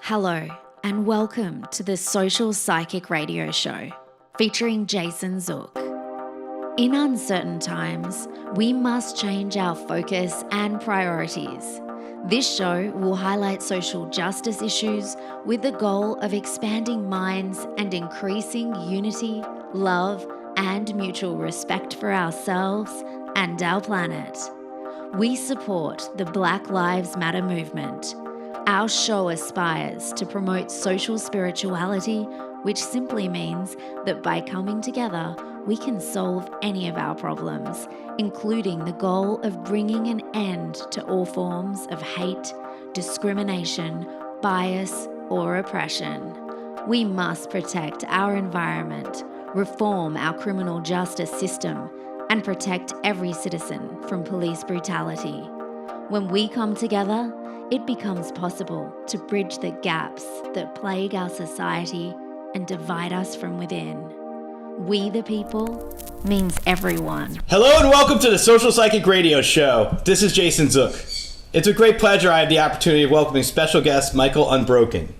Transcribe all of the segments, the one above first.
Hello, and welcome to the Social Psychic Radio Show featuring Jason Zook. In uncertain times, we must change our focus and priorities. This show will highlight social justice issues with the goal of expanding minds and increasing unity, love, and mutual respect for ourselves and our planet. We support the Black Lives Matter movement. Our show aspires to promote social spirituality, which simply means that by coming together, we can solve any of our problems, including the goal of bringing an end to all forms of hate, discrimination, bias, or oppression. We must protect our environment, reform our criminal justice system, and protect every citizen from police brutality. When we come together, it becomes possible to bridge the gaps that plague our society and divide us from within. We the people means everyone. Hello and welcome to the Social Psychic Radio Show. This is Jason Zook. It's a great pleasure I have the opportunity of welcoming special guest Michael Unbroken,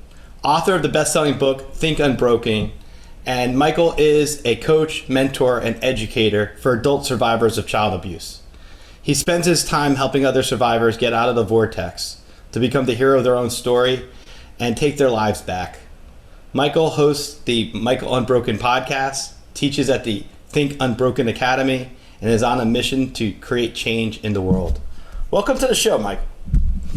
author of the best-selling book Think Unbroken. And Michael is a coach, mentor, and educator for adult survivors of child abuse. He spends his time helping other survivors get out of the vortex, to become the hero of their own story and take their lives back. Michael hosts the Michael Unbroken Podcast, teaches at the Think Unbroken Academy, and is on a mission to create change in the world. Welcome to the show, Mike.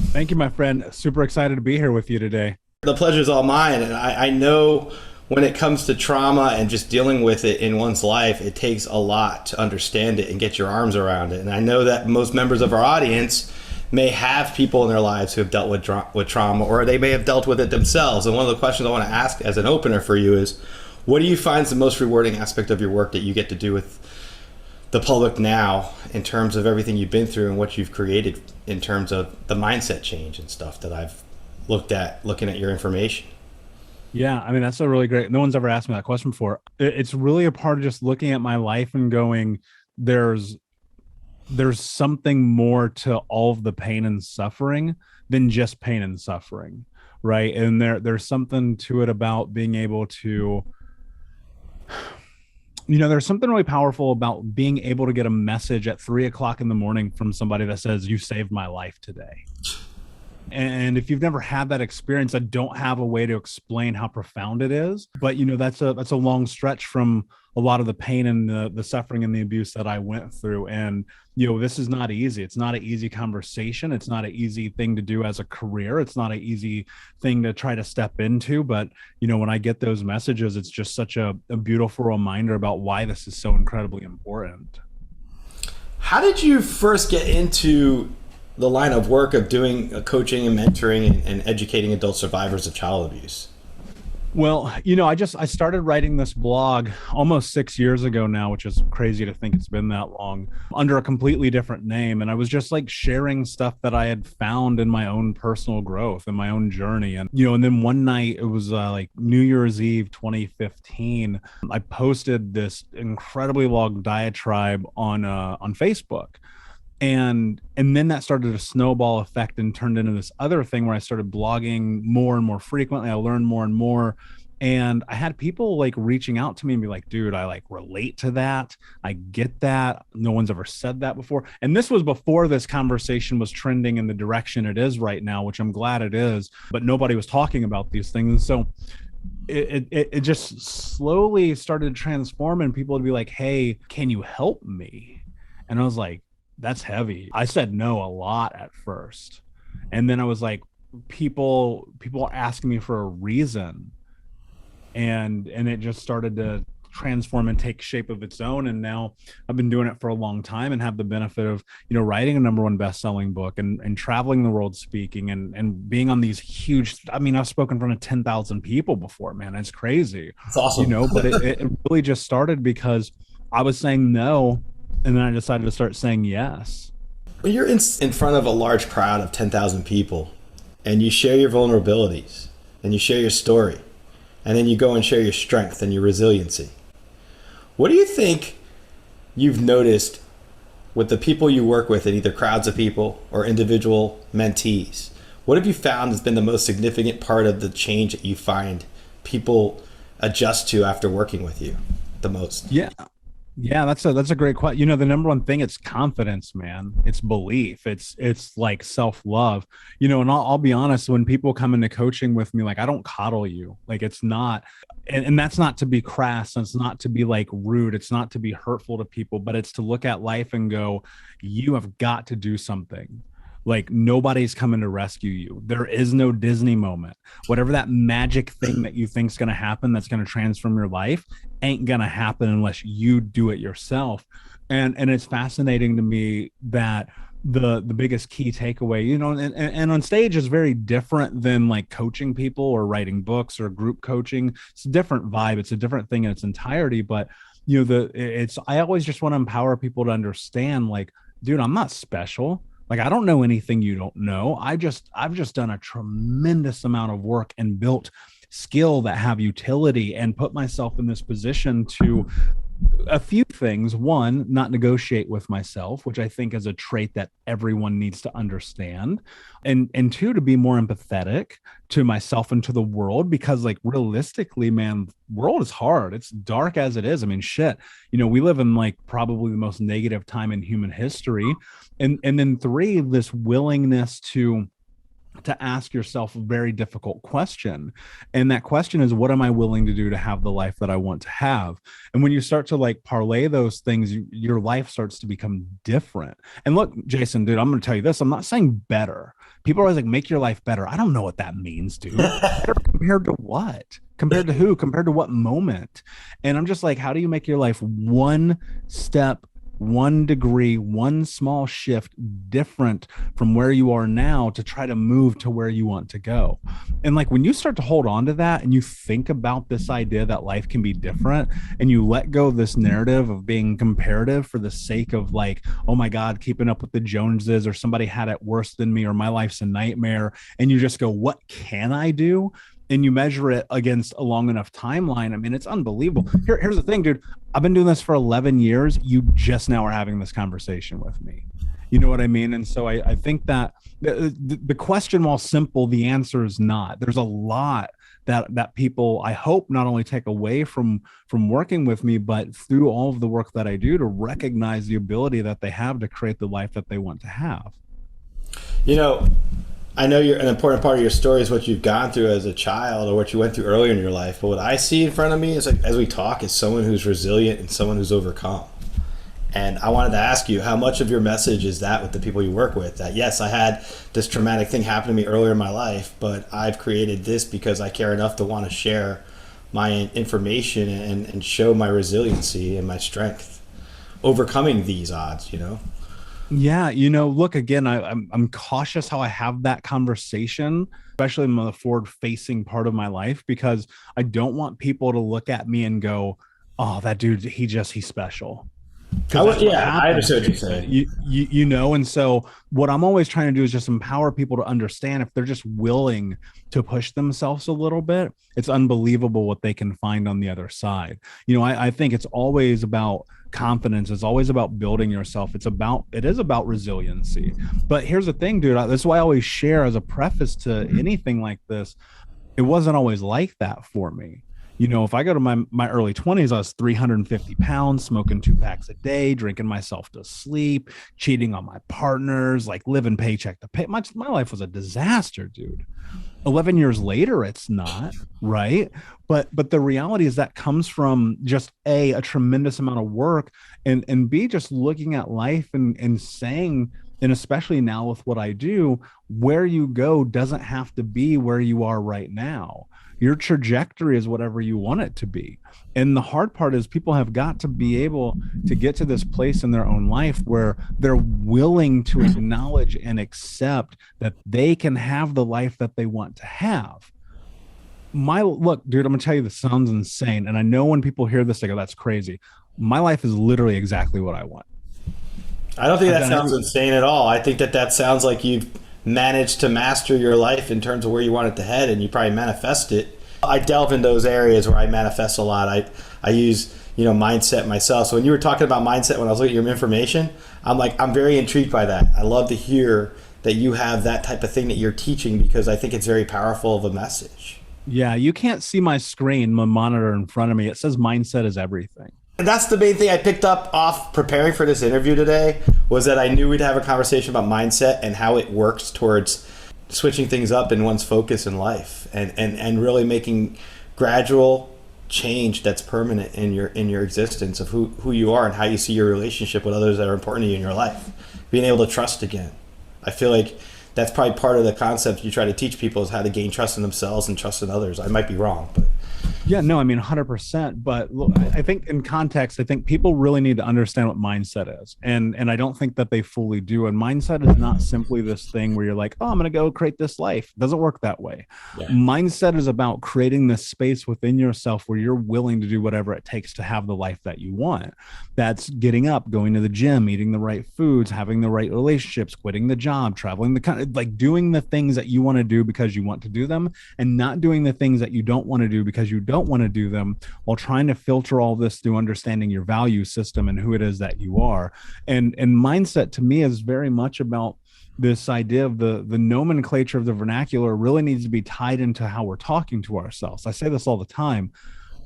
Thank you, my friend. Super excited to be here with you today. The pleasure's all mine, and I know when it comes to trauma and just dealing with it in one's life, it takes a lot to understand it and get your arms around it. And I know that most members of our audience may have people in their lives who have dealt with trauma, or they may have dealt with it themselves. And one of the questions I want to ask as an opener for you is, what do you find is the most rewarding aspect of your work that you get to do with the public now in terms of everything you've been through and what you've created in terms of the mindset change and stuff that I've looked at looking at your information? Yeah, I mean, that's a really great, no one's ever asked me that question before. It's really a part of just looking at my life and going, there's something more to all of the pain and suffering than just pain and suffering, right? And there's something to it about being able to, there's something really powerful about being able to get a message at 3:00 in the morning from somebody that says, you saved my life today. And if you've never had that experience, I don't have a way to explain how profound it is. But, that's a long stretch from a lot of the pain and the suffering and the abuse that I went through. And, this is not easy. It's not an easy conversation. It's not an easy thing to do as a career. It's not an easy thing to try to step into. But, when I get those messages, it's just such a beautiful reminder about why this is so incredibly important. How did you first get into the line of work of doing coaching and mentoring and educating adult survivors of child abuse? Well, I started writing this blog almost 6 years ago now, which is crazy to think it's been that long, under a completely different name. And I was just sharing stuff that I had found in my own personal growth and my own journey. And, and then one night it was New Year's Eve, 2015, I posted this incredibly long diatribe on Facebook. And then that started a snowball effect and turned into this other thing where I started blogging more and more frequently. I learned more and more. And I had people reaching out to me and be like, dude, I relate to that. I get that. No one's ever said that before. And this was before this conversation was trending in the direction it is right now, which I'm glad it is. But nobody was talking about these things. And so it just slowly started to transform, and people would be like, hey, can you help me? And I was like, that's heavy. I said no a lot at first. And then I was like, people are asking me for a reason. And it just started to transform and take shape of its own. And now I've been doing it for a long time and have the benefit of, writing a #1 best-selling book and traveling the world speaking and being on these huge, I've spoken in front of 10,000 people before, man. It's crazy. It's awesome. But it really just started because I was saying no. And then I decided to start saying yes. When you're in front of a large crowd of 10,000 people and you share your vulnerabilities and you share your story, and then you go and share your strength and your resiliency, what do you think you've noticed with the people you work with in either crowds of people or individual mentees? what have you found has been the most significant part of the change that you find people adjust to after working with you the most? Yeah, that's a great question. You know, the number one thing, it's confidence, man. It's belief. It's like self-love. You know, and I'll be honest, when people come into coaching with me, like, I don't coddle you. Like, it's not, and that's not to be crass. It's not to be like rude. It's not to be hurtful to people, but it's to look at life and go, you have got to do something. Like, nobody's coming to rescue you. There is no Disney moment. Whatever that magic thing that you think is going to happen, that's going to transform your life, ain't going to happen unless you do it yourself. And it's fascinating to me that the biggest key takeaway, you know, and on stage is very different than like coaching people or writing books or group coaching. It's a different vibe. It's a different thing in its entirety. But, you know, I always just want to empower people to understand, like, dude, I'm not special. Like, I don't know anything you don't know. I've just done a tremendous amount of work and built skill that have utility and put myself in this position to a few things. One, not negotiate with myself, which I think is a trait that everyone needs to understand. And two, to be more empathetic to myself and to the world, because, like, realistically, man, world is hard. It's dark as it is. I mean, shit, you know, we live in like probably the most negative time in human history. And then three, this willingness to ask yourself a very difficult question. And that question is, what am I willing to do to have the life that I want to have? And when you start to like parlay those things, your life starts to become different. And look, Jason, dude, I'm going to tell you this. I'm not saying better. People are always like, make your life better. I don't know what that means, dude. Better compared to what? Compared to who? Compared to what moment? And I'm just like, how do you make your life one step, 1 degree, one small shift different from where you are now to try to move to where you want to go? And like, when you start to hold on to that and you think about this idea that life can be different, and you let go of this narrative of being comparative for the sake of like, oh my God, keeping up with the Joneses, or somebody had it worse than me, or my life's a nightmare. And you just go, what can I do? And you measure it against a long enough timeline. I mean, it's unbelievable. Here's the thing, dude. I've been doing this for 11 years. You just now are having this conversation with me. You know what I mean? And so I think that the question, while simple, the answer is not. There's a lot that people, I hope, not only take away from working with me, but through all of the work that I do, to recognize the ability that they have to create the life that they want to have. You know, I know an important part of your story is what you've gone through as a child, or what you went through earlier in your life. But what I see in front of me is, like, as we talk, is someone who's resilient and someone who's overcome. And I wanted to ask you, how much of your message is that with the people you work with? That, yes, I had this traumatic thing happen to me earlier in my life, but I've created this because I care enough to want to share my information and show my resiliency and my strength, overcoming these odds, you know? Yeah, you know, look, again, I'm cautious how I have that conversation, especially in the forward-facing part of my life, because I don't want people to look at me and go, "Oh, that dude, he's special." I understand what you're saying. You know, and so what I'm always trying to do is just empower people to understand, if they're just willing to push themselves a little bit, it's unbelievable what they can find on the other side. You know, I think it's always about confidence. It's always about building yourself. It is about resiliency. But here's the thing, dude. That's why I always share, as a preface to anything like this, it wasn't always like that for me. You know, if I go to my early 20s, I was 350 pounds, smoking 2 packs a day, drinking myself to sleep, cheating on my partners, like living paycheck to pay. My life was a disaster, dude. 11 years later, it's not, right? But the reality is that comes from just a tremendous amount of work, and B, just looking at life and saying, and especially now with what I do, where you go doesn't have to be where you are right now. Your trajectory is whatever you want it to be. And the hard part is, people have got to be able to get to this place in their own life where they're willing to acknowledge and accept that they can have the life that they want to have. Look, dude, I'm gonna tell you, this sounds insane. And I know when people hear this, they go, that's crazy. My life is literally exactly what I want. I don't think that sounds insane at all. I think that sounds like you've managed to master your life in terms of where you want it to head, and you probably manifest it. I delve in those areas where I manifest a lot. I use, you know, mindset myself. So when you were talking about mindset, when I was looking at your information, I'm very intrigued by that. I love to hear that you have that type of thing that you're teaching, because I think it's very powerful of a message. Yeah, you can't see my screen, my monitor in front of me. It says mindset is everything. And that's the main thing I picked up off preparing for this interview today, was that I knew we'd have a conversation about mindset and how it works towards switching things up in one's focus in life, and really making gradual change that's permanent in your existence of who you are and how you see your relationship with others that are important to you in your life. Being able to trust again. I feel like that's probably part of the concept you try to teach people, is how to gain trust in themselves and trust in others. I might be wrong, but yeah, no, I mean 100%. But look, I think in context, I think people really need to understand what mindset is, and I don't think that they fully do. And mindset is not simply this thing where you're like, oh, I'm going to go create this life. It doesn't work that way. Yeah. Mindset is about creating this space within yourself where you're willing to do whatever it takes to have the life that you want. That's getting up, going to the gym, eating the right foods, having the right relationships, quitting the job, traveling like doing the things that you want to do because you want to do them, and not doing the things that you don't want to do because you don't want to do them, while trying to filter all this through understanding your value system and who it is that you are. And mindset to me is very much about this idea of the nomenclature of the vernacular really needs to be tied into how we're talking to ourselves. I say this all the time.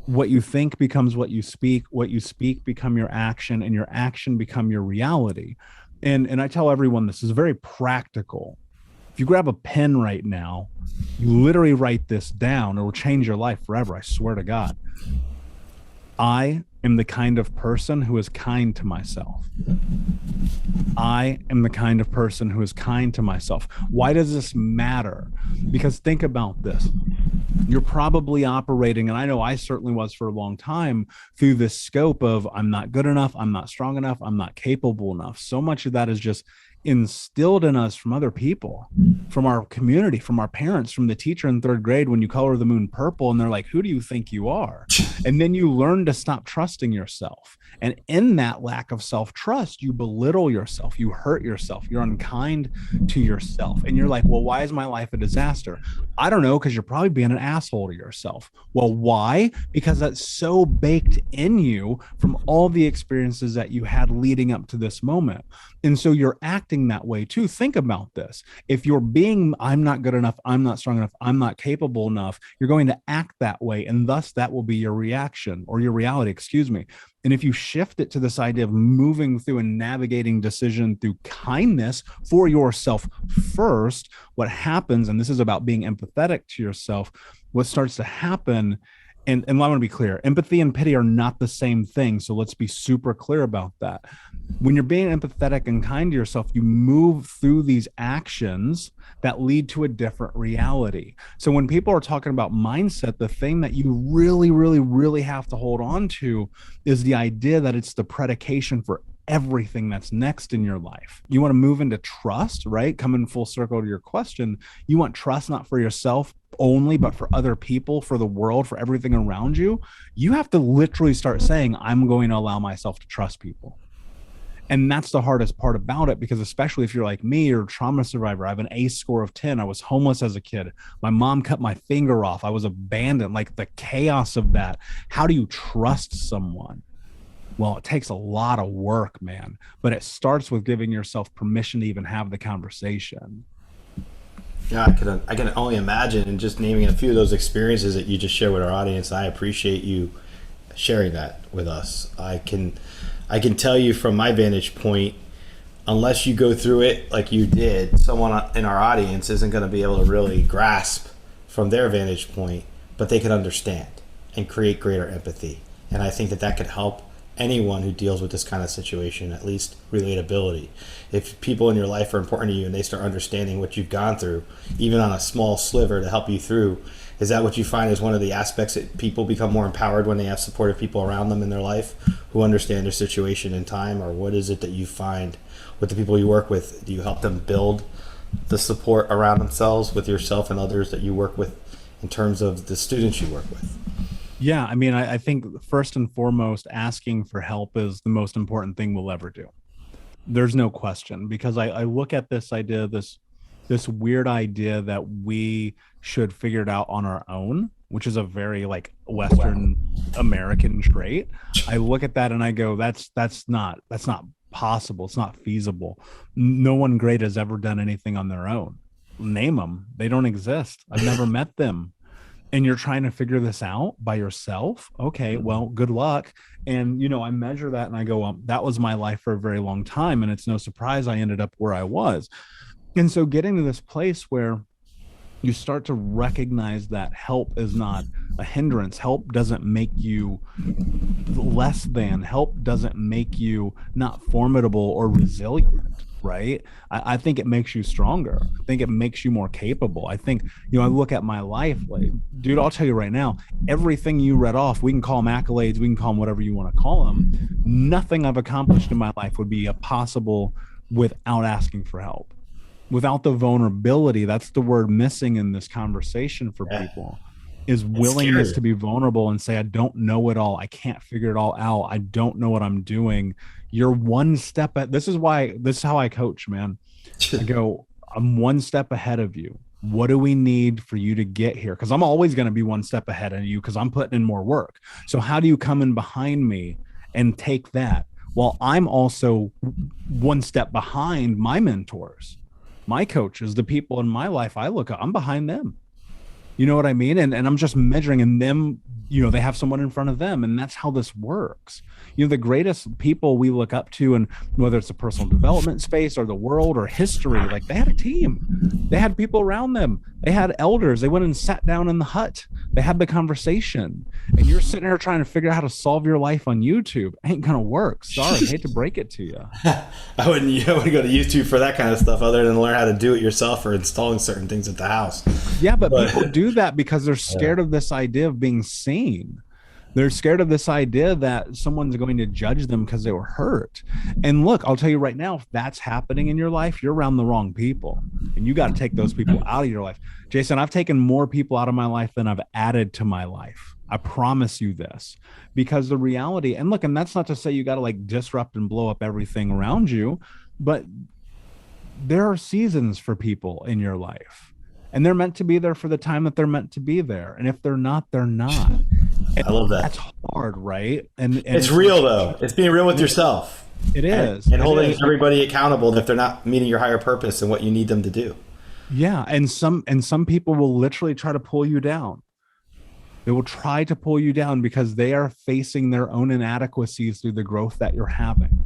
What you think becomes what you speak become your action, and your action become your reality. And I tell everyone this is very practical. If you grab a pen right now, you literally write this down, it will change your life forever. I swear to God. I am the kind of person who is kind to myself. I am the kind of person who is kind to myself. Why does this matter? Because think about this. You're probably operating, and I know I certainly was for a long time, through this scope of I'm not good enough, I'm not strong enough, I'm not capable enough. So much of that is just instilled in us from other people, from our community, from our parents, from the teacher in third grade when you color the moon purple and they're like, who do you think you are? And then you learn to stop trusting yourself. And in that lack of self-trust, you belittle yourself, you hurt yourself, you're unkind to yourself. And you're like, well, why is my life a disaster? I don't know, because you're probably being an asshole to yourself. Well, why? Because that's so baked in you from all the experiences that you had leading up to this moment. And so you're acting that way too. Think about this. If you're being, I'm not good enough, I'm not strong enough, I'm not capable enough, you're going to act that way. And thus that will be your reaction, or your reality, excuse me. And if you shift it to this idea of moving through and navigating decision through kindness for yourself first, what happens, and this is about being empathetic to yourself, what starts to happen, and I want to be clear, empathy and pity are not the same thing. So let's be super clear about that. When you're being empathetic and kind to yourself, you move through these actions that lead to a different reality. So when people are talking about mindset, the thing that you really, really, really have to hold on to is the idea that it's the predication for everything that's next in your life. You want to move into trust, right? Coming full circle to your question. You want trust not for yourself only, but for other people, for the world, for everything around you. You have to literally start saying, I'm going to allow myself to trust people. And that's the hardest part about it, because especially if you're like me, or a trauma survivor, I have an ACE score of 10. I was homeless as a kid. My mom cut my finger off. I was abandoned. Like the chaos of that. How do you trust someone? Well, it takes a lot of work, man, but it starts with giving yourself permission to even have the conversation. Yeah, I can only imagine, and just naming a few of those experiences that you just shared with our audience. I appreciate you sharing that with us. I can tell you from my vantage point, unless you go through it like you did, someone in our audience isn't going to be able to really grasp from their vantage point, but they can understand and create greater empathy. And I think that could help anyone who deals with this kind of situation, at least relatability. If people in your life are important to you and they start understanding what you've gone through, even on a small sliver to help you through, is that what you find is one of the aspects that people become more empowered when they have supportive people around them in their life who understand their situation in time? Or what is it that you find with the people you work with? Do you help them build the support around themselves with yourself and others that you work with in terms of the students you work with? Yeah, I mean, I think first and foremost, asking for help is the most important thing we'll ever do. There's no question, because I look at this idea, this weird idea that we should figure it out on our own, which is a very like Western American trait. I look at that and I go, that's not possible. It's not feasible. No one great has ever done anything on their own. Name them. They don't exist. I've never met them. And you're trying to figure this out by yourself. Okay, well, good luck. And, I measure that and I go, well, that was my life for a very long time. And it's no surprise I ended up where I was. And so getting to this place where you start to recognize that help is not a hindrance. Help doesn't make you less than. Help doesn't make you not formidable or resilient, right? I think it makes you stronger. I think it makes you more capable. I think, I look at my life, like, dude, I'll tell you right now, everything you read off, we can call them accolades, we can call them whatever you want to call them. Nothing I've accomplished in my life would be possible without asking for help. Without the vulnerability, that's the word missing in this conversation for people, is willingness to be vulnerable and say, I don't know it all. I can't figure it all out. I don't know what I'm doing. You're one step at, this is how I coach, man. I go, I'm one step ahead of you. What do we need for you to get here? Because I'm always going to be one step ahead of you because I'm putting in more work. So how do you come in behind me and take that? Well, I'm also one step behind my mentors. My coaches, the people in my life I look at, I'm behind them. You know what I mean? And I'm just measuring, and them, they have someone in front of them. And that's how this works. The greatest people we look up to, and whether it's the personal development space or the world or history, like they had a team. They had people around them. They had elders. They went and sat down in the hut. They had the conversation. And you're sitting here trying to figure out how to solve your life on YouTube. Ain't gonna work. Sorry, I hate to break it to you. I wouldn't go to YouTube for that kind of stuff other than learn how to do it yourself or installing certain things at the house. Yeah, but people do that because they're scared of this idea of being seen. They're scared of this idea that someone's going to judge them because they were hurt. And look, I'll tell you right now, if that's happening in your life, you're around the wrong people. And you got to take those people out of your life. Jason, I've taken more people out of my life than I've added to my life. I promise you this. Because the reality, and look, and that's not to say you got to like disrupt and blow up everything around you, but there are seasons for people in your life. And they're meant to be there for the time that they're meant to be there. And if they're not, they're not. And I love that. That's hard, right? And it's real though. It's being real with yourself. It is. And holding everybody accountable if they're not meeting your higher purpose and what you need them to do. Yeah. And some people will literally try to pull you down. They will try to pull you down because they are facing their own inadequacies through the growth that you're having.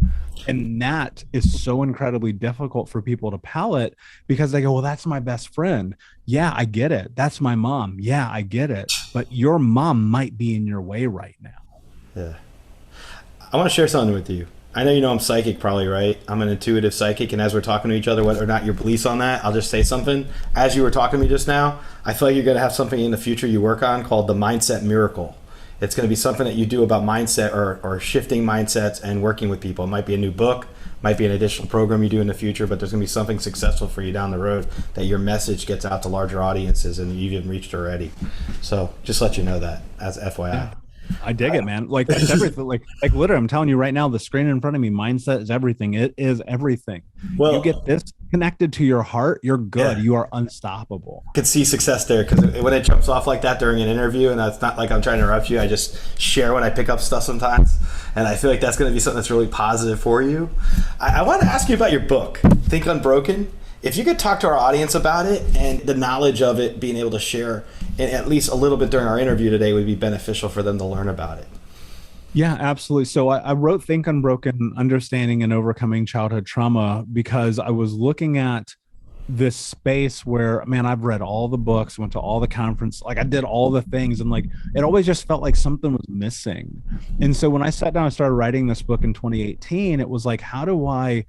And that is so incredibly difficult for people to palate because they go, well, that's my best friend. Yeah, I get it. That's my mom. Yeah, I get it. But your mom might be in your way right now. Yeah. I want to share something with you. I know I'm psychic probably, right? I'm an intuitive psychic. And as we're talking to each other, whether or not your beliefs on that, I'll just say something. As you were talking to me just now, I feel like you're going to have something in the future you work on called the Mindset Miracle. It's going to be something that you do about mindset or shifting mindsets and working with people. It might be a new book, might be an additional program you do in the future, but there's going to be something successful for you down the road that your message gets out to larger audiences and you've even reached already. So just let you know that as FYI. Yeah. I dig it, man. Like that's everything. Like literally, I'm telling you right now, the screen in front of me, mindset is everything. It is everything. Well, you get this connected to your heart, you're good. Yeah. You are unstoppable. I could see success there because when it jumps off like that during an interview, and it's not like I'm trying to interrupt you, I just share when I pick up stuff sometimes, and I feel like that's going to be something that's really positive for you. I want to ask you about your book, Think Unbroken. If you could talk to our audience about it and the knowledge of it, being able to share at least a little bit during our interview today would be beneficial for them to learn about it. Yeah, absolutely. So I wrote Think Unbroken, Understanding and Overcoming Childhood Trauma because I was looking at this space where, man, I've read all the books, went to all the conferences, like I did all the things, and like it always just felt like something was missing. And so when I sat down and started writing this book in 2018, it was like, how do I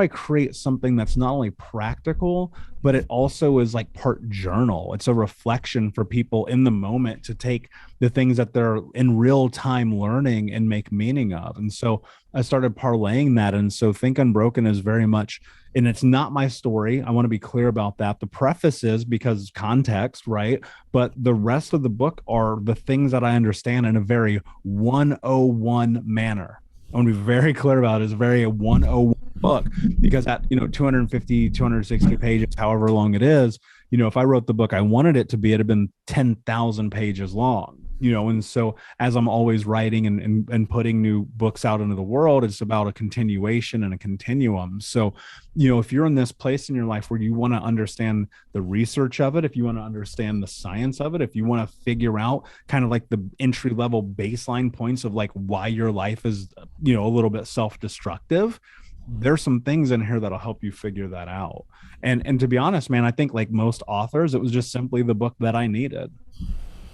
create something that's not only practical, but it also is like part journal. It's a reflection for people in the moment to take the things that they're in real time learning and make meaning of. And so I started parlaying that. And so Think Unbroken is very much, and it's not my story. I want to be clear about that. The preface is because context, right? But the rest of the book are the things that I understand in a very 101 manner. I want to be very clear about it. It's a very 101 book because at 250, 260 pages, however long it is, if I wrote the book I wanted it to be, it'd have been 10,000 pages long. And so as I'm always writing and putting new books out into the world, it's about a continuation and a continuum. So, if you're in this place in your life where you want to understand the research of it, if you want to understand the science of it, if you want to figure out kind of like the entry level baseline points of like why your life is, a little bit self-destructive, there's some things in here that'll help you figure that out. And to be honest, man, I think like most authors, it was just simply the book that I needed.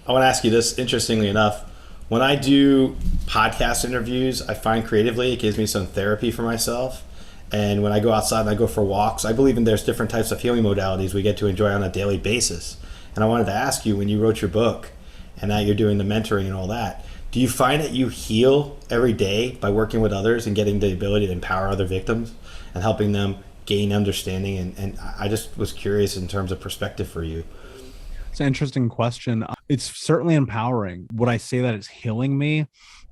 I want to ask you this, interestingly enough. When I do podcast interviews, I find creatively it gives me some therapy for myself. And when I go outside and I go for walks, I believe there's different types of healing modalities we get to enjoy on a daily basis. And I wanted to ask you, when you wrote your book and now you're doing the mentoring and all that, do you find that you heal every day by working with others and getting the ability to empower other victims and helping them gain understanding? And I just was curious in terms of perspective for you. It's an interesting question. It's certainly empowering. Would I say that it's healing me?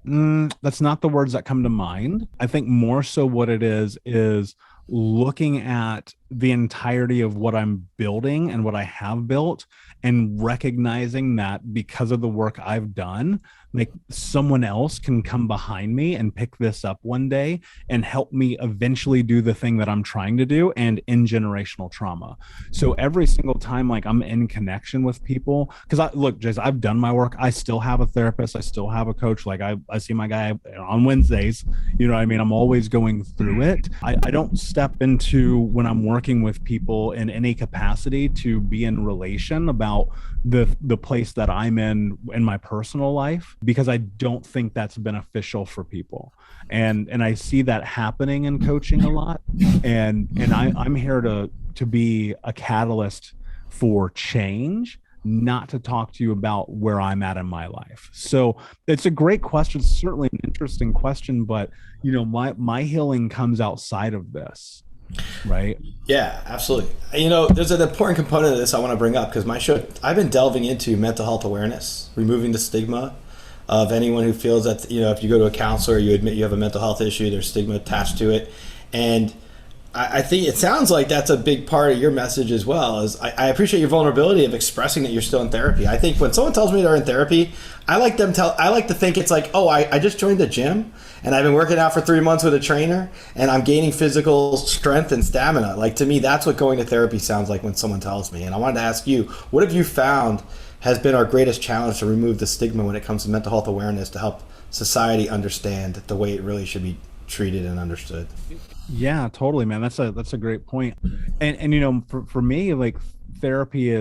That's not the words that come to mind. I think more so what it is looking at the entirety of what I'm building and what I have built and recognizing that because of the work I've done, like someone else can come behind me and pick this up one day and help me eventually do the thing that I'm trying to do and in generational trauma. So every single time, like I'm in connection with people, because look, Jason, I've done my work. I still have a therapist. I still have a coach. Like I see my guy on Wednesdays, you know what I mean? I'm always going through it. I don't step into when I'm working with people in any capacity to be in relation about the place that I'm in my personal life, because I don't think that's beneficial for people. And I see that happening in coaching a lot. And I'm here to be a catalyst for change, not to talk to you about where I'm at in my life. So it's a great question, certainly an interesting question, but my healing comes outside of this. Right. Yeah, absolutely. There's an important component of this I want to bring up, because my show, I've been delving into mental health awareness, removing the stigma of anyone who feels that, if you go to a counselor, you admit you have a mental health issue, there's stigma attached to it. And I think it sounds like that's a big part of your message as well. Is I appreciate your vulnerability of expressing that you're still in therapy. I think when someone tells me they're in therapy, I like to think it's like, oh, I just joined the gym and I've been working out for 3 months with a trainer and I'm gaining physical strength and stamina. Like, to me, that's what going to therapy sounds like when someone tells me. And I wanted to ask you, what have you found has been our greatest challenge to remove the stigma when it comes to mental health awareness, to help society understand the way it really should be treated and understood? Yeah, totally, man. That's a great point. And for me, like therapy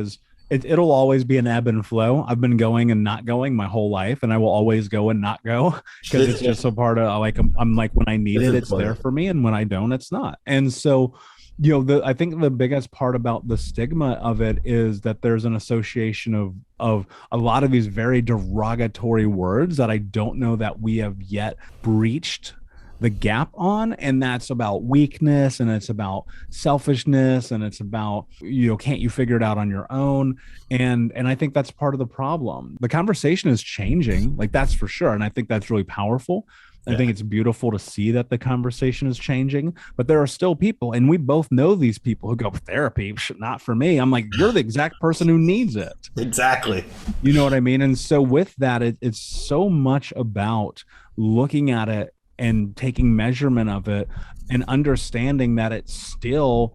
it'll always be an ebb and flow. I've been going and not going my whole life, and I will always go and not go, because it's just a part of like, I'm like, when I need it, it's there for me. And when I don't, it's not. And so, I think the biggest part about the stigma of it is that there's an association of a lot of these very derogatory words that I don't know that we have yet breached the gap on. And that's about weakness, and it's about selfishness, and it's about, can't you figure it out on your own? And I think that's part of the problem. The conversation is changing, like that's for sure. And I think that's really powerful. I think it's beautiful to see that the conversation is changing, but there are still people, and we both know these people who go, therapy, not for me. I'm like, you're the exact person who needs it. Exactly. You know what I mean? And so with that, it's so much about looking at it and taking measurement of it and understanding that it's still,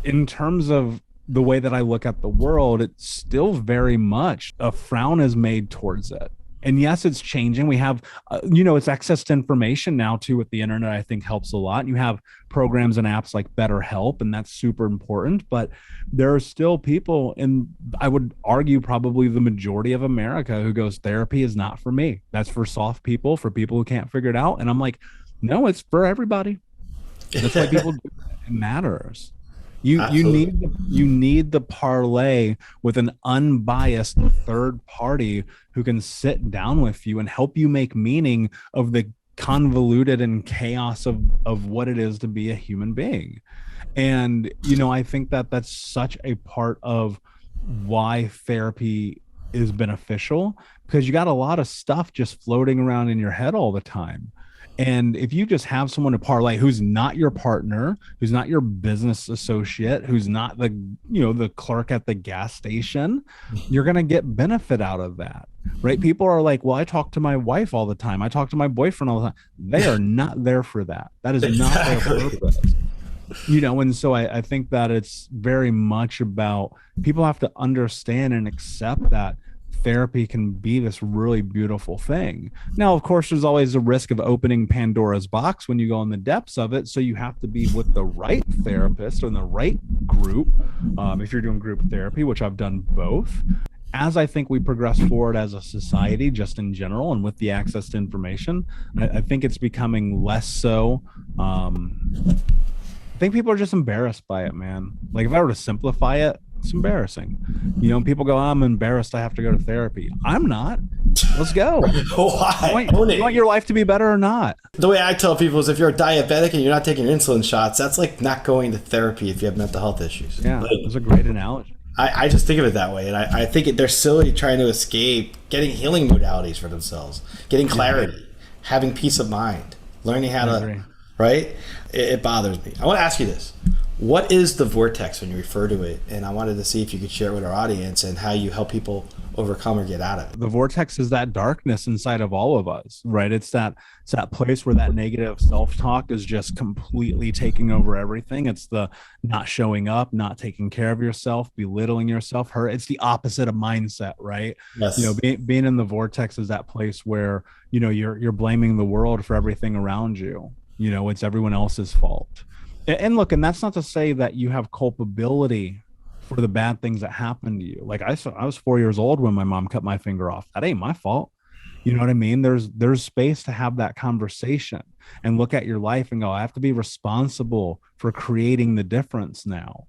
in terms of the way that I look at the world, it's still very much a frown is made towards it. And yes, it's changing. We have, it's access to information now too with the internet, I think helps a lot. You have programs and apps like BetterHelp, and that's super important. But there are still people, and I would argue probably the majority of America, who goes, therapy is not for me. That's for soft people, for people who can't figure it out. And I'm like, no, it's for everybody. That's why people do it. It matters. You need the parlay with an unbiased third party who can sit down with you and help you make meaning of the convoluted and chaos of what it is to be a human being. And I think that that's such a part of why therapy is beneficial, because you got a lot of stuff just floating around in your head all the time. And if you just have someone to parlay who's not your partner, who's not your business associate, who's not the clerk at the gas station, you're going to get benefit out of that. right? People are like, well, I talk to my wife all the time. I talk to my boyfriend all the time. They are not there for that. That is not their purpose. And so I think that it's very much about people have to understand and accept that therapy can be this really beautiful thing. Now, of course, there's always a risk of opening Pandora's box when you go in the depths of it. So you have to be with the right therapist or in the right group. If you're doing group therapy, which I've done both. As I think we progress forward as a society, just in general, and with the access to information, I think it's becoming less so. I think people are just embarrassed by it, man. Like if I were to simplify it, it's embarrassing. People go, I'm embarrassed I have to go to therapy. I'm not. Let's go. Why? You want your life to be better or not? The way I tell people is if you're a diabetic and you're not taking your insulin shots, that's like not going to therapy if you have mental health issues. Yeah, that's a great analogy. I just think of it that way. And I think they're silly trying to escape getting healing modalities for themselves, getting clarity, having peace of mind, learning how to, right? It bothers me. I want to ask you this. What is the Vortex when you refer to it? And I wanted to see if you could share it with our audience and how you help people overcome or get out of it. The Vortex is that darkness inside of all of us, right? It's that place where that negative self-talk is just completely taking over everything. It's the not showing up, not taking care of yourself, belittling yourself, It's the opposite of mindset, right? Yes. Being in the Vortex is that place where, you're blaming the world for everything around you. It's everyone else's fault. And look, and that's not to say that you have culpability for the bad things that happened to you. Like I was 4 years old when my mom cut my finger off. That ain't my fault. You know what I mean? There's space to have that conversation and look at your life and go, I have to be responsible for creating the difference now,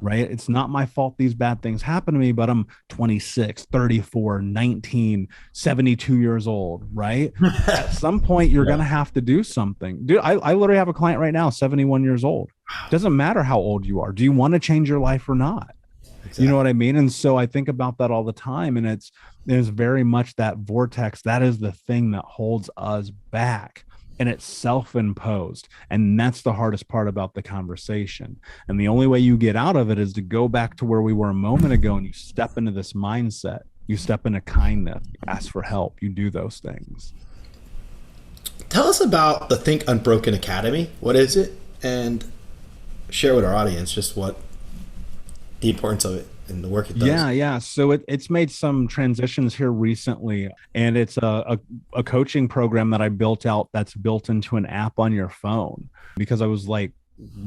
right? It's not my fault these bad things happen to me, but I'm 26, 34, 19, 72 years old, right? At some point, you're going to have to do something. Dude, I literally have a client right now, 71 years old. Doesn't matter how old you are. Do you want to change your life or not? Exactly. You know what I mean? And so I think about that all the time. And it's very much that vortex. That is the thing that holds us back. And it's self-imposed. And that's the hardest part about the conversation. And the only way you get out of it is to go back to where we were a moment ago and you step into this mindset. You step into kindness, you ask for help, you do those things. Tell us about the Think Unbroken Academy. What is it? And share with our audience just what the importance of it and the work it does. Yeah. So it's made some transitions here recently, and it's a coaching program that I built out that's built into an app on your phone, because I was like,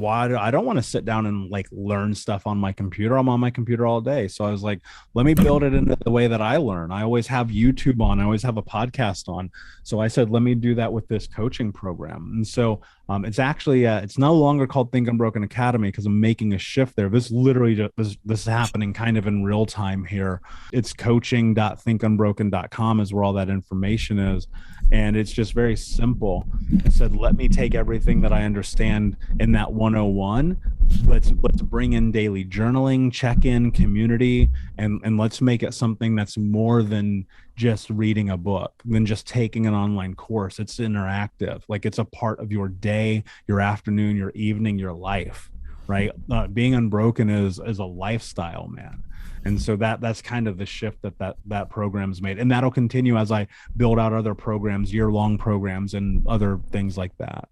I don't want to sit down and like learn stuff on my computer. I'm on my computer all day. So I was like, let me build it into the way that I learn. I always have YouTube on. I always have a podcast on. So I said, let me do that with this coaching program. And so it's actually, it's no longer called Think Unbroken Academy because I'm making a shift there. This literally, this is happening kind of in real time here. It's coaching.thinkunbroken.com is where all that information is. And it's just very simple. I said, let me take everything that I understand in that 101. Let's bring in daily journaling, check-in, community, and let's make it something that's more than just reading a book, than just taking an online course. It's interactive. Like it's a part of your day, your afternoon, your evening, your life, right? Being unbroken is a lifestyle, man. And so that's kind of the shift that program's made. And that'll continue as I build out other programs, year-long programs and other things like that.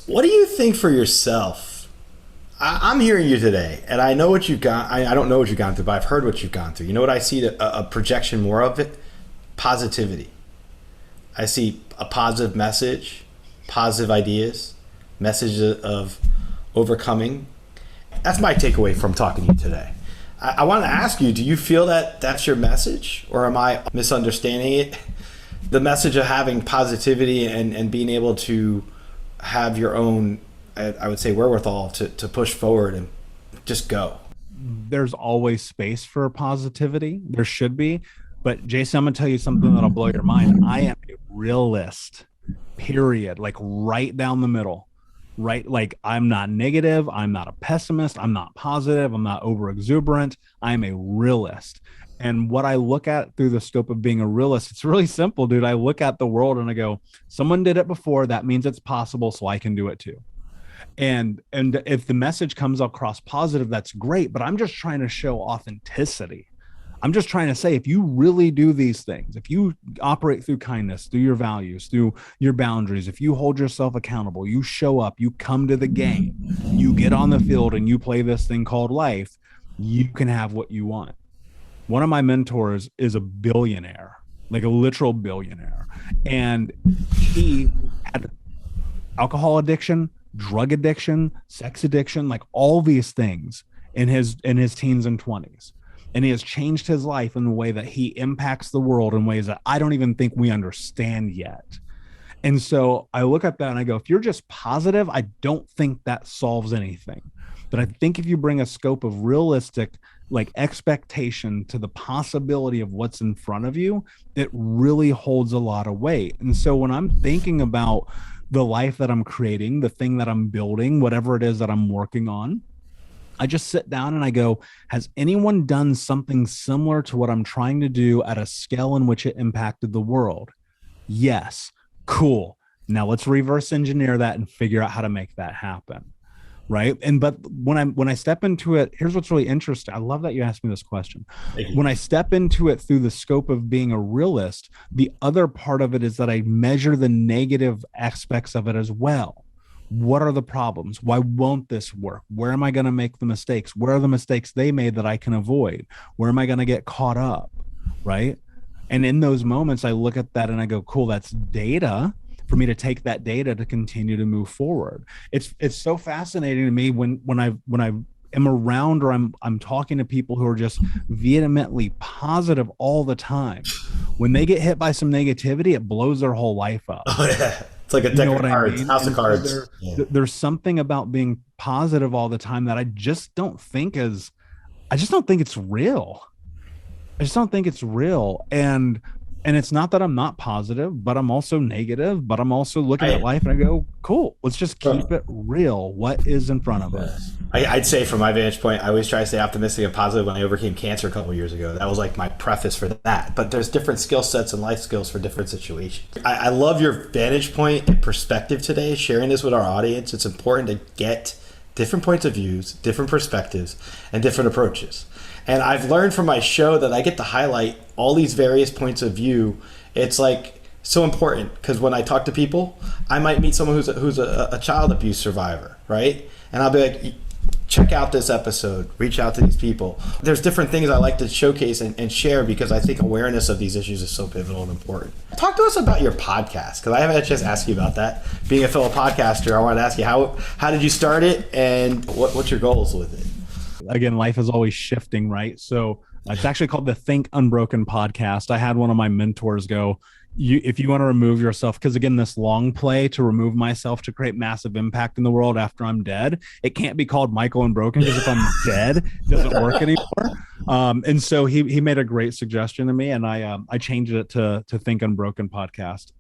What do you think for yourself? I'm hearing you today, and I know what you've gone. I don't know what you've gone through, but I've heard what you've gone through. You know what I see? A projection more of it? Positivity. I see a positive message, positive ideas, messages of overcoming. That's my takeaway from talking to you today. I want to ask you, do you feel that that's your message, or am I misunderstanding it? The message of having positivity and being able to have your own, I would say, wherewithal to push forward and just go. There's always space for positivity. There should be. But Jason, I'm going to tell you something that'll blow your mind. I am a realist, period. Like right down the middle. Right? Like I'm not negative. I'm not a pessimist. I'm not positive. I'm not over exuberant. I'm a realist. And what I look at through the scope of being a realist, it's really simple, dude. I look at the world and I go, someone did it before. That means it's possible. So I can do it too. And if the message comes across positive, that's great. But I'm just trying to show authenticity. I'm just trying to say, if you really do these things, if you operate through kindness, through your values, through your boundaries, if you hold yourself accountable, you show up, you come to the game, you get on the field and you play this thing called life, you can have what you want. One of my mentors is a billionaire, like a literal billionaire. And he had alcohol addiction, drug addiction, sex addiction, like all these things in his teens and 20s. And he has changed his life in a way that he impacts the world in ways that I don't even think we understand yet. And so I look at that and I go, if you're just positive, I don't think that solves anything. But I think if you bring a scope of realistic, like, expectation to the possibility of what's in front of you, it really holds a lot of weight. And so when I'm thinking about the life that I'm creating, the thing that I'm building, whatever it is that I'm working on, I just sit down and I go, has anyone done something similar to what I'm trying to do at a scale in which it impacted the world? Yes. Cool. Now let's reverse engineer that and figure out how to make that happen. Right. But when I step into it, here's what's really interesting. I love that you asked me this question. When I step into it through the scope of being a realist, the other part of it is that I measure the negative aspects of it as well. What are the problems? Why won't this work? Where am I going to make the mistakes? Where are the mistakes they made that I can avoid? Where am I going to get caught up? Right. And in those moments, I look at that and I go, cool, that's data for me to take that data to continue to move forward. It's so fascinating to me when I am around or I'm talking to people who are just vehemently positive all the time. When they get hit by some negativity, it blows their whole life up. Oh, yeah. It's like a deck of cards, house of cards. There's something about being positive all the time that I just don't think it's real. I just don't think it's real. And it's not that I'm not positive, but I'm also negative, but I'm also looking at life and I go, cool, let's just keep it real. What is in front of us? I'd say from my vantage point, I always try to stay optimistic and positive. When I overcame cancer a couple of years ago, that was like my preface for that. But there's different skill sets and life skills for different situations. I love your vantage point and perspective today, sharing this with our audience. It's important to get different points of views, different perspectives, and different approaches. And I've learned from my show that I get to highlight all these various points of view. It's like so important because when I talk to people, I might meet someone who's a child abuse survivor, right? And I'll be like, check out this episode, reach out to these people. There's different things I like to showcase and share because I think awareness of these issues is so pivotal and important. Talk to us about your podcast, because I haven't had a chance to ask you about that. Being a fellow podcaster, I wanted to ask you, how did you start it and what's your goals with it? Again, life is always shifting, right? So it's actually called the Think Unbroken Podcast. I had one of my mentors go, if you want to remove yourself, because again, this long play to remove myself to create massive impact in the world after I'm dead, it can't be called Michael Unbroken because if I'm dead, it doesn't work anymore. And so he made a great suggestion to me, and I changed it to Think Unbroken Podcast.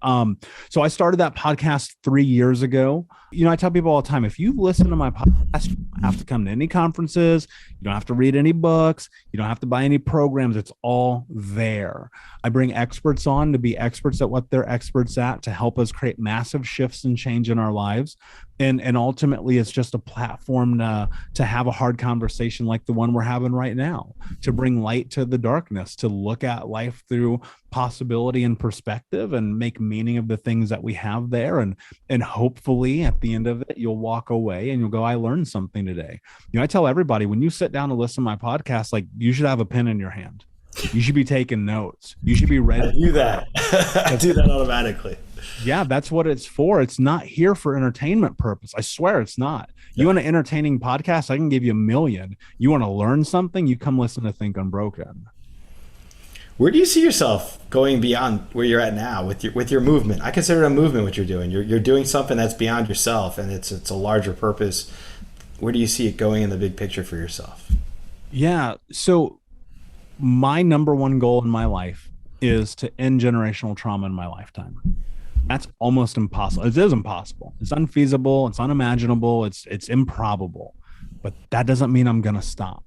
So I started that podcast 3 years ago. You know, I tell people all the time, if you listen to my podcast, you don't have to come to any conferences, you don't have to read any books, you don't have to buy any programs. It's all there. I bring experts on to be experts at what they're experts at to help us create massive shifts and change in our lives. And ultimately, it's just a platform to have a hard conversation like the one we're having right now, to bring light to the darkness, to look at life through possibility and perspective and make meaning of the things that we have there. And hopefully at the end of it, you'll walk away and you'll go, I learned something today. You know, I tell everybody, when you sit down to listen to my podcast, like, you should have a pen in your hand. You should be taking notes. You should be ready. I do that. I do that automatically. Yeah, that's what it's for. It's not here for entertainment purpose. I swear it's not. You want an entertaining podcast? I can give you 1 million. You want to learn something? You come listen to Think Unbroken. Where do you see yourself going beyond where you're at now with your movement? I consider it a movement, what you're doing. You're doing something that's beyond yourself, and it's a larger purpose. Where do you see it going in the big picture for yourself? Yeah, so my number one goal in my life is to end generational trauma in my lifetime. That's almost impossible. It is impossible. It's unfeasible. It's unimaginable. It's improbable. But that doesn't mean I'm going to stop.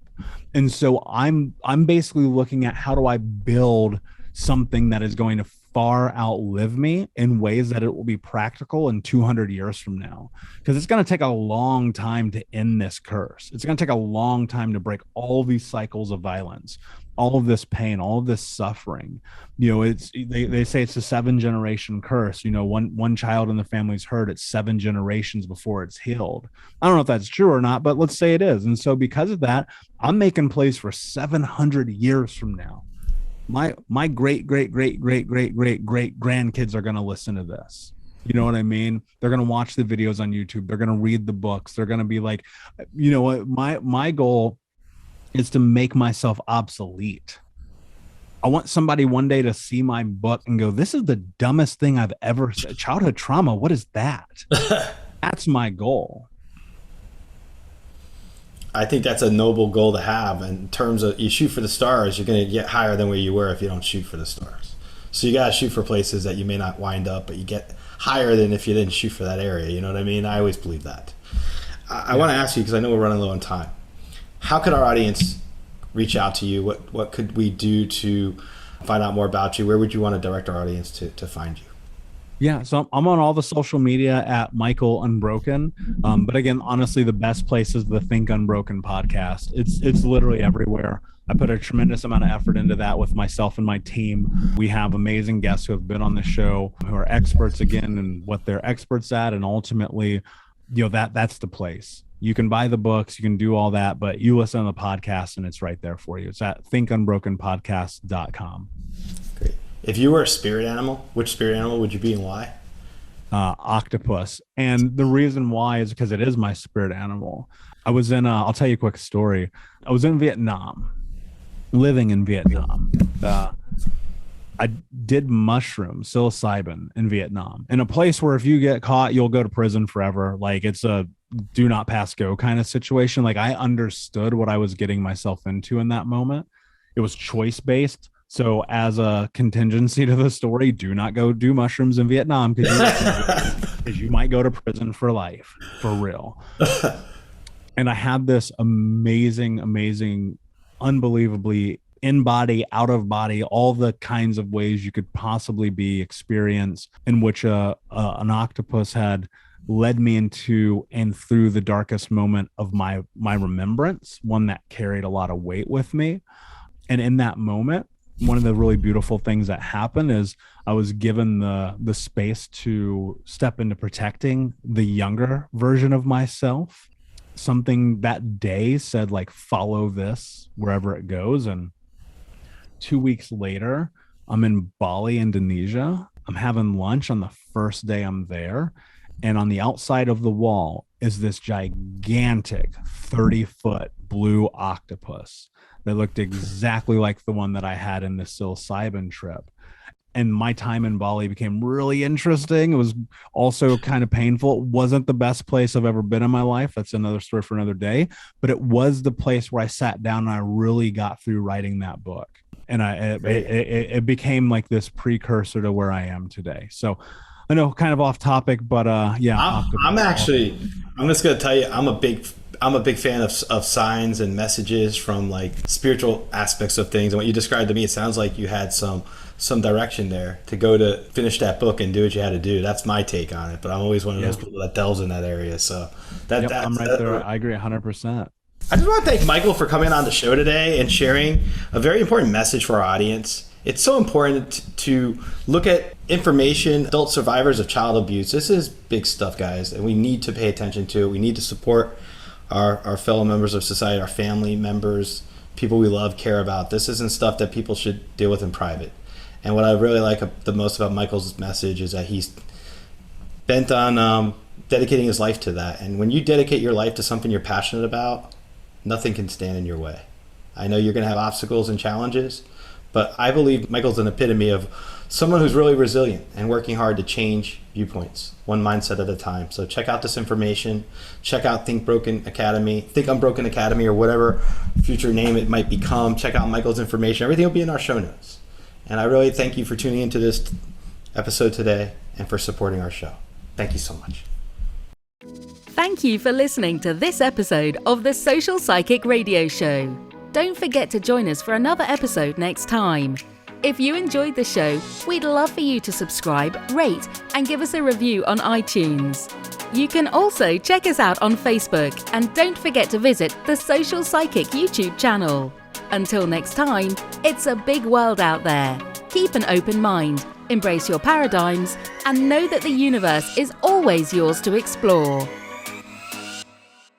And so I'm basically looking at how do I build something that is going to far outlive me in ways that it will be practical in 200 years from now. Because it's going to take a long time to end this curse. It's going to take a long time to break all these cycles of violence, all of this pain, all of this suffering. They say it's a 7-generation curse. One child in the family's hurt, it's 7 generations before it's healed. I don't know if that's true or not, but let's say it is. And so because of that, I'm making plays for 700 years from now. My great grandkids are going to listen to this. You know what I mean? They're going to watch the videos on YouTube. They're going to read the books. They're going to be like, you know what? My goal is to make myself obsolete. I want somebody one day to see my book and go, this is the dumbest thing I've ever said. Childhood trauma. What is that? That's my goal. I think that's a noble goal to have. In terms of, you shoot for the stars, you're going to get higher than where you were if you don't shoot for the stars. So you got to shoot for places that you may not wind up, but you get higher than if you didn't shoot for that area. You know what I mean? I always believe that. I want to ask you, because I know we're running low on time. How could our audience reach out to you? What could we do to find out more about you? Where would you want to direct our audience to find you? Yeah, so I'm on all the social media at Michael Unbroken. But again, honestly, the best place is the Think Unbroken podcast. It's literally everywhere. I put a tremendous amount of effort into that with myself and my team. We have amazing guests who have been on the show, who are experts again and what they're experts at. And ultimately, that's the place. You can buy the books, you can do all that, but you listen to the podcast and it's right there for you. It's at thinkunbrokenpodcast.com. Great. If you were a spirit animal, which spirit animal would you be and why? Octopus. And the reason why is because it is my spirit animal. I was in, I'll tell you a quick story. I was in Vietnam, living in Vietnam. I did mushrooms, psilocybin in Vietnam, in a place where if you get caught, you'll go to prison forever. Like it's a do not pass go kind of situation. Like I understood what I was getting myself into in that moment. It was choice based. So as a contingency to the story, do not go do mushrooms in Vietnam because you might go to prison for life, for real. And I had this amazing, unbelievably in body, out of body, all the kinds of ways you could possibly be experienced in which an octopus had led me into and through the darkest moment of my remembrance, one that carried a lot of weight with me. And in that moment, one of the really beautiful things that happened is I was given the space to step into protecting the younger version of myself. Something that day said, like, follow this wherever it goes. And 2 weeks later, I'm in Bali, Indonesia. I'm having lunch on the first day I'm there. And on the outside of the wall is this gigantic 30-foot blue octopus that looked exactly like the one that I had in the psilocybin trip. And my time in Bali became really interesting. It was also kind of painful. It wasn't the best place I've ever been in my life. That's another story for another day. But it was the place where I sat down and I really got through writing that book. And it became like this precursor to where I am today. So I know, kind of off topic, but yeah. I'm just going to tell you, I'm a big fan of signs and messages from like spiritual aspects of things. And what you described to me, it sounds like you had some direction there to go to finish that book and do what you had to do. That's my take on it. But I'm always one of those people that delves in that area. So I'm right there. I agree 100%. I just want to thank Michael for coming on the show today and sharing a very important message for our audience. It's so important to look at information, adult survivors of child abuse. This is big stuff, guys, and we need to pay attention to it. We need to support our fellow members of society, our family members, people we love, care about. This isn't stuff that people should deal with in private. And what I really like the most about Michael's message is that he's bent on dedicating his life to that. And when you dedicate your life to something you're passionate about, nothing can stand in your way. I know you're going to have obstacles and challenges, but I believe Michael's an epitome of someone who's really resilient and working hard to change viewpoints, one mindset at a time. So check out this information. Check out Think Unbroken Academy, or whatever future name it might become. Check out Michael's information. Everything will be in our show notes. And I really thank you for tuning into this episode today and for supporting our show. Thank you so much. Thank you for listening to this episode of the Social Psychic Radio Show. Don't forget to join us for another episode next time. If you enjoyed the show, we'd love for you to subscribe, rate, and give us a review on iTunes. You can also check us out on Facebook, and don't forget to visit the Social Psychic YouTube channel. Until next time, it's a big world out there. Keep an open mind, embrace your paradigms, and know that the universe is always yours to explore.